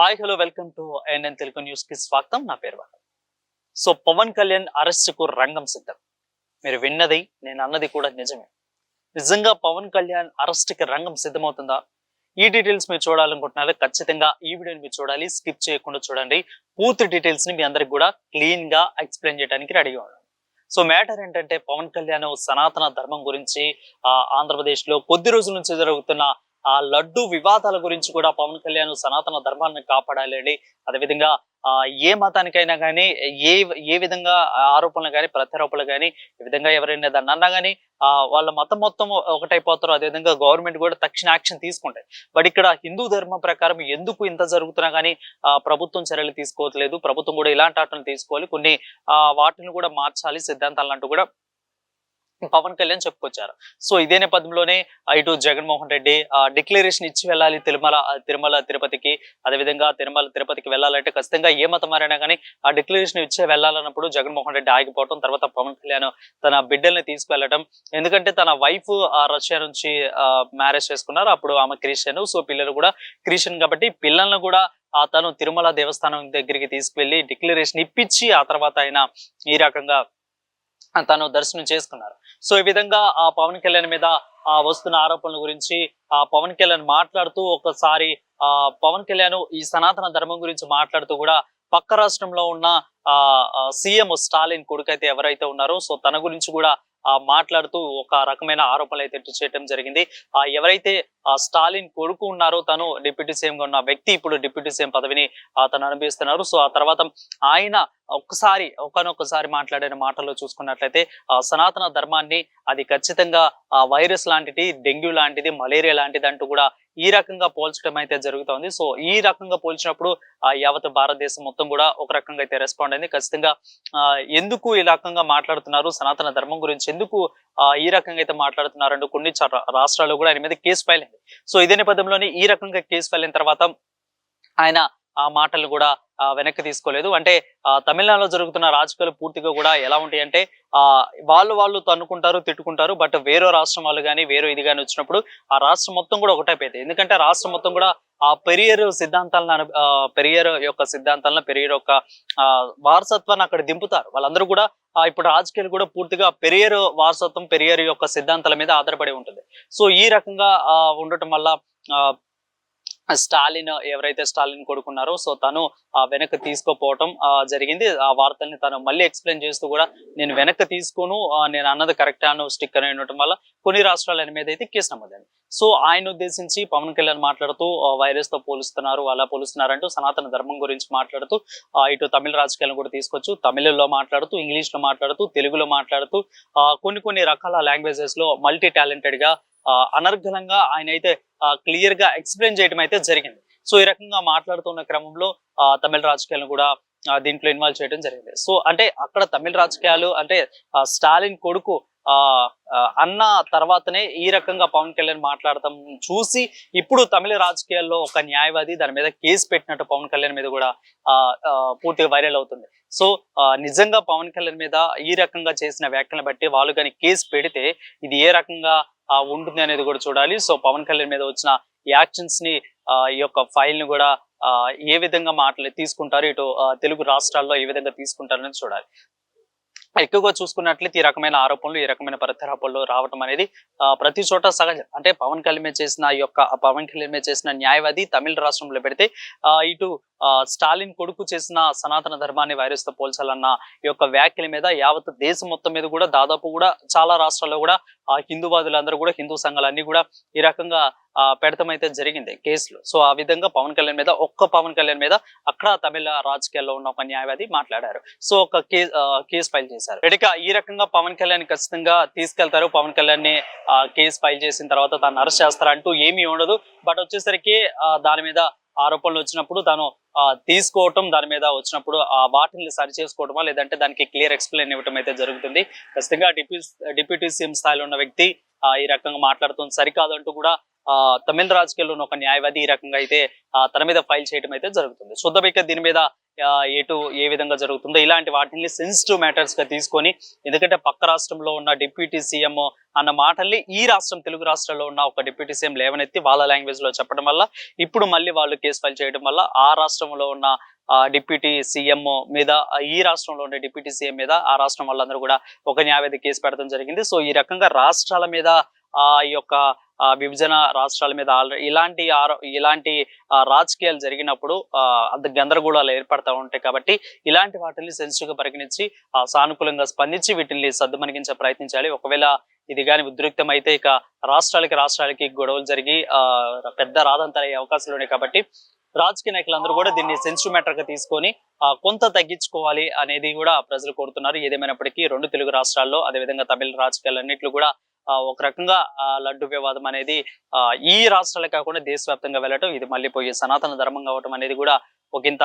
Hi hello welcome to NN Telugu news కి స్వాగతం. నా పేరు వాహన్. సో పవన్ కళ్యాణ్ అరెస్ట్ కు రంగం సిద్ధం. మీరు విన్నది నేను అన్నది కూడా నిజమే. నిజంగా పవన్ కళ్యాణ్ అరెస్ట్ కి రంగం సిద్ధమవుతుందా? ఈ డీటెయిల్స్ మీరు చూడాలనుకుంటున్నారు, ఖచ్చితంగా ఈ వీడియోని మీరు చూడాలి, స్కిప్ చేయకుండా చూడండి. పూర్తి డీటెయిల్స్ ని మీ అందరికి కూడా క్లీన్ గా ఎక్స్ప్లెయిన్ చేయడానికి రెడీగా ఉన్నాను. సో మ్యాటర్ ఏంటంటే పవన్ కళ్యాణ్ సనాతన ధర్మం గురించి, ఆంధ్రప్రదేశ్ లో కొద్ది రోజుల నుంచి జరుగుతున్న ఆ లడ్డు వివాదాల గురించి కూడా పవన్ కళ్యాణ్ సనాతన ధర్మాన్ని కాపాడాలని, అదేవిధంగా ఏ మతానికైనా కానీ ఏ ఏ విధంగా ఆరోపణలు కానీ ప్రత్యారోపణలు కానీ ఈ విధంగా ఎవరైనా దాన్ని అన్నా కానీ వాళ్ళ మతం మొత్తం ఒకటైపోతారు. అదేవిధంగా గవర్నమెంట్ కూడా తక్షణ యాక్షన్ తీసుకుంటాయి. బట్ ఇక్కడ హిందూ ధర్మం ప్రకారం ఎందుకు ఇంత జరుగుతున్నా కానీ ప్రభుత్వం చర్యలు తీసుకోవట్లేదు. ప్రభుత్వం కూడా ఇలాంటి ఆటలు తీసుకోవాలి, కొన్ని వాటిని కూడా మార్చాలి సిద్ధాంతాలు అంటూ కూడా పవన్ కళ్యాణ్ చెప్పుకొచ్చారు. సో ఇదే నేపథ్యంలోనే ఇటు జగన్మోహన్ రెడ్డి డిక్లరేషన్ ఇచ్చి వెళ్ళాలి తిరుమల తిరుపతికి, అదేవిధంగా తిరుమల తిరుపతికి వెళ్ళాలంటే ఖచ్చితంగా ఏ మతం మారైనా కానీ ఆ డిక్లరేషన్ ఇచ్చే వెళ్ళాలన్నప్పుడు జగన్మోహన్ రెడ్డి ఆగిపోవటం, తర్వాత పవన్ కళ్యాణ్ తన బిడ్డల్ని తీసుకువెళ్ళటం. ఎందుకంటే తన వైఫ్ రష్యా నుంచి మ్యారేజ్ చేసుకున్నారు, అప్పుడు ఆమె క్రిస్టియన్. సో పిల్లలు కూడా క్రిస్టియన్ కాబట్టి పిల్లలను కూడా తను తిరుమల దేవస్థానం దగ్గరికి తీసుకువెళ్ళి డిక్లరేషన్ ఇప్పించి ఆ తర్వాత ఆయన ఈ రకంగా తను దర్శనం చేసుకున్నారు. సో ఈ విధంగా ఆ పవన్ కళ్యాణ్ మీద వస్తున్న ఆరోపణల గురించి పవన్ కళ్యాణ్ మాట్లాడుతూ ఒకసారి పవన్ కళ్యాణ్ ఈ సనాతన ధర్మం గురించి మాట్లాడుతూ కూడా పక్క రాష్ట్రంలో ఉన్న సీఎం స్టాలిన్ కొడుకైతే ఎవరైతే ఉన్నారో సో తన గురించి కూడా మాట్లాడుతూ ఒక రకమైన ఆరోపణలు అయితే చేయడం జరిగింది. ఎవరైతే స్టాలిన్ కొడుకు ఉన్నారో తను డిప్యూటీ సీఎం గా ఉన్న వ్యక్తి ఇప్పుడు డిప్యూటీ సీఎం పదవిని తను అనుభవిస్తున్నారు. సో ఆ తర్వాత ఆయన ఒకనొకసారి మాట్లాడిన మాటల్లో చూసుకున్నట్లయితే సనాతన ధర్మాన్ని అది ఖచ్చితంగా వైరస్ లాంటిది, డెంగ్యూ లాంటిది, మలేరియా లాంటిది అంటూ కూడా ఈ రకంగా పోల్చడం అయితే జరుగుతోంది. సో ఈ రకంగా పోల్చినప్పుడు యావత్ భారతదేశం మొత్తం కూడా ఒక రకంగా అయితే రెస్పాండ్ అయింది. ఖచ్చితంగా ఎందుకు ఈ రకంగా మాట్లాడుతున్నారు, సనాతన ధర్మం గురించి ఎందుకు ఈ రకంగా అయితే మాట్లాడుతున్నారంటూ కొన్ని రాష్ట్రాల్లో కూడా ఆయన మీద కేసు ఫైల్ అయింది. సో ఇదే నేపథ్యంలోనే ఈ రకంగా కేసు ఫైల్ అయిన తర్వాత ఆయన ఆ మాటలు కూడా వెనక్కి తీసుకోలేదు. అంటే తమిళనాడులో జరుగుతున్న రాజకీయాలు పూర్తిగా కూడా ఎలా ఉంటాయి అంటే వాళ్ళు తన్నుకుంటారు, తిట్టుకుంటారు. బట్ వేరే రాష్ట్రం వాళ్ళు కానీ వేరే ఇది కానీ వచ్చినప్పుడు ఆ రాష్ట్రం మొత్తం కూడా ఒకటైపోయింది. ఎందుకంటే రాష్ట్రం మొత్తం కూడా ఆ పెరియర్ పెరియర్ యొక్క వారసత్వాన్ని అక్కడ దింపుతారు. వాళ్ళందరూ కూడా ఇప్పుడు రాజకీయాలు కూడా పూర్తిగా పెరియర్ వారసత్వం, పెరియర్ యొక్క సిద్ధాంతాల మీద ఆధారపడి ఉంటుంది. సో ఈ రకంగా ఉండటం వల్ల ఎవరైతే స్టాలిన్ కొడుకున్నారో సో తను వెనక్కి తీసుకోపోవటం జరిగింది. ఆ వార్తల్ని తను మళ్ళీ ఎక్స్ప్లెయిన్ చేస్తూ కూడా నేను వెనక్కి తీసుకోను, నేను అన్నది కరెక్ట్ అని స్టిక్కర్ అని ఉండటం వల్ల కొన్ని రాష్ట్రాల మీద అయితే కేసు నమోదైంది. సో ఆయన ఉద్దేశించి పవన్ కళ్యాణ్ మాట్లాడుతూ వైరస్ తో పోలుస్తున్నారు, అలా పోలుస్తున్నారంటూ సనాతన ధర్మం గురించి మాట్లాడుతూ ఇటు తమిళ రాజకీయాలను కూడా తీసుకొచ్చు, తమిళలో మాట్లాడుతూ, ఇంగ్లీష్ లో మాట్లాడుతూ, తెలుగులో మాట్లాడుతూ కొన్ని రకాల లాంగ్వేజెస్ లో మల్టీ టాలెంటెడ్ గా అనర్గళంగా ఆయన అయితే క్లియర్ గా ఎక్స్ప్లెయిన్ చేయడం అయితే జరిగింది. సో ఈ రకంగా మాట్లాడుతున్న క్రమంలో తమిళ రాజకీయాలను కూడా దీంట్లో ఇన్వాల్వ్ చేయడం జరిగింది. సో అంటే అక్కడ తమిళ రాజకీయాలు అంటే స్టాలిన్ కొడుకు అన్న తర్వాతనే ఈ రకంగా పవన్ కళ్యాణ్ మాట్లాడటం చూసి ఇప్పుడు తమిళ రాజకీయాల్లో ఒక న్యాయవాది దాని మీద కేసు పెట్టినట్టు పవన్ కళ్యాణ్ మీద కూడా పూర్తిగా వైరల్ అవుతుంది. సో నిజంగా పవన్ కళ్యాణ్ మీద ఈ రకంగా చేసిన వ్యాఖ్యలను బట్టి వాళ్ళు కానీ కేసు పెడితే ఇది ఏ రకంగా ఉంటుంది అనేది కూడా చూడాలి. సో పవన్ కళ్యాణ్ మీద వచ్చిన యాక్షన్స్ ని ఈ యొక్క ఫైల్ ని కూడా ఏ విధంగా తీసుకుంటారు, ఇటు తెలుగు రాష్ట్రాల్లో ఏ విధంగా తీసుకుంటారు అనేది చూడాలి. ఎక్కువగా చూసుకున్నట్లయితే ఈ రకమైన ఆరోపణలు, ఈ రకమైన ప్రత్యారోపణలు రావటం అనేది ప్రతి చోట సహజం. అంటే పవన్ కళ్యాణ్ మీద చేసిన న్యాయవాది తమిళ రాష్ట్రంలో పెడితే ఇటు స్టాలిన్ కొడుకు చేసిన సనాతన ధర్మాన్ని వైరస్ తో పోల్చాలన్న ఈ యొక్క వ్యాఖ్యల మీద యావత్ దేశం మొత్తం మీద కూడా దాదాపు కూడా చాలా రాష్ట్రాల్లో కూడా హిందూవాదులందరూ కూడా, హిందూ సంఘాలన్నీ కూడా ఈ రకంగా పెడతం అయితే జరిగింది కేసులు. సో ఆ విధంగా పవన్ కళ్యాణ్ మీద అక్కడ తమిళ రాజకీయాల్లో ఉన్న ఒక న్యాయవాది మాట్లాడారు. సో ఒక కేసు ఫైల్ చేశారు. ఇక ఈ రకంగా పవన్ కళ్యాణ్ ఖచ్చితంగా తీసుకెళ్తారు. పవన్ కళ్యాణ్ ని కేసు ఫైల్ చేసిన తర్వాత తను అరెస్ట్ చేస్తారు అంటూ ఏమీ ఉండదు. బట్ వచ్చేసరికి దాని మీద ఆరోపణలు వచ్చినప్పుడు తాను తీసుకోవటం, దాని మీద వచ్చినప్పుడు వాటిని సరి చేసుకోవటమా లేదంటే దానికి క్లియర్ ఎక్స్ప్లెయిన్ ఇవ్వటం అయితే జరుగుతుంది. ఖచ్చితంగా డిప్యూటీ సీఎం స్థాయిలో ఉన్న వ్యక్తి ఈ రకంగా మాట్లాడుతుంది సరికాదు అంటూ కూడా తమిళ రాజకీయాల్లో ఉన్న ఒక న్యాయవాది ఈ రకంగా అయితే తన మీద ఫైల్ చేయడం అయితే జరుగుతుంది. చూద్దాం ఇక దీని మీద ఎటు ఏ విధంగా జరుగుతుందో ఇలాంటి వాటిని సెన్సిటివ్ మ్యాటర్స్ గా తీసుకొని, ఎందుకంటే పక్క రాష్ట్రంలో ఉన్న డిప్యూటీ సీఎం అన్న మాటల్ని ఈ రాష్ట్రం తెలుగు రాష్ట్రాల్లో ఉన్న ఒక డిప్యూటీ సీఎం లేవనెత్తి వాళ్ళ లాంగ్వేజ్ లో చెప్పడం వల్ల ఇప్పుడు మళ్ళీ వాళ్ళు కేసు ఫైల్ చేయడం వల్ల ఆ రాష్ట్రంలో ఉన్న డిప్యూటీ సీఎం మీద, ఈ రాష్ట్రంలో ఉండే డిప్యూటీ సీఎం మీద ఆ రాష్ట్రం వాళ్ళందరూ కూడా ఒక న్యాయవాది కేసు పెట్టడం జరిగింది. సో ఈ రకంగా రాష్ట్రాల మీద ఈ యొక్క విభజన రాష్ట్రాల మీద ఇలాంటి రాజకీయాలు జరిగినప్పుడు అంత గందరగోళాలు ఏర్పడతా ఉంటాయి. కాబట్టి ఇలాంటి వాటిని సెన్సిటివ్ గా పరిగణించి సానుకూలంగా స్పందించి వీటిని సద్దుమణిగించే ప్రయత్నించాలి. ఒకవేళ ఇది కానీ ఉద్రిక్తం అయితే ఇక రాష్ట్రాలకి గొడవలు జరిగి పెద్ద రాదంతరయ్యే అవకాశాలు ఉన్నాయి. కాబట్టి రాజకీయ నాయకులందరూ కూడా దీన్ని సెన్సిటివ్ మ్యాటర్ గా తీసుకొని కొంత తగ్గించుకోవాలి అనేది కూడా ప్రజలు కోరుతున్నారు. ఏదేమైనప్పటికీ రెండు తెలుగు రాష్ట్రాల్లో, అదేవిధంగా తమిళ రాజకీయాలన్నింటిలో కూడా ఒక రకంగా లడ్డు వివాదం అనేది ఈ రాష్ట్రాలే కాకుండా దేశవ్యాప్తంగా వెళ్ళటం, ఇది మళ్ళీ పోయి సనాతన ధర్మం కావటం అనేది కూడా ఒకంత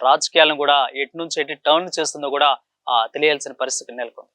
రాజకీయాలను కూడా ఎటు నుంచి ఎటు టర్న్ చేస్తుందో కూడా తెలియాల్సిన పరిస్థితి నెలకొంది.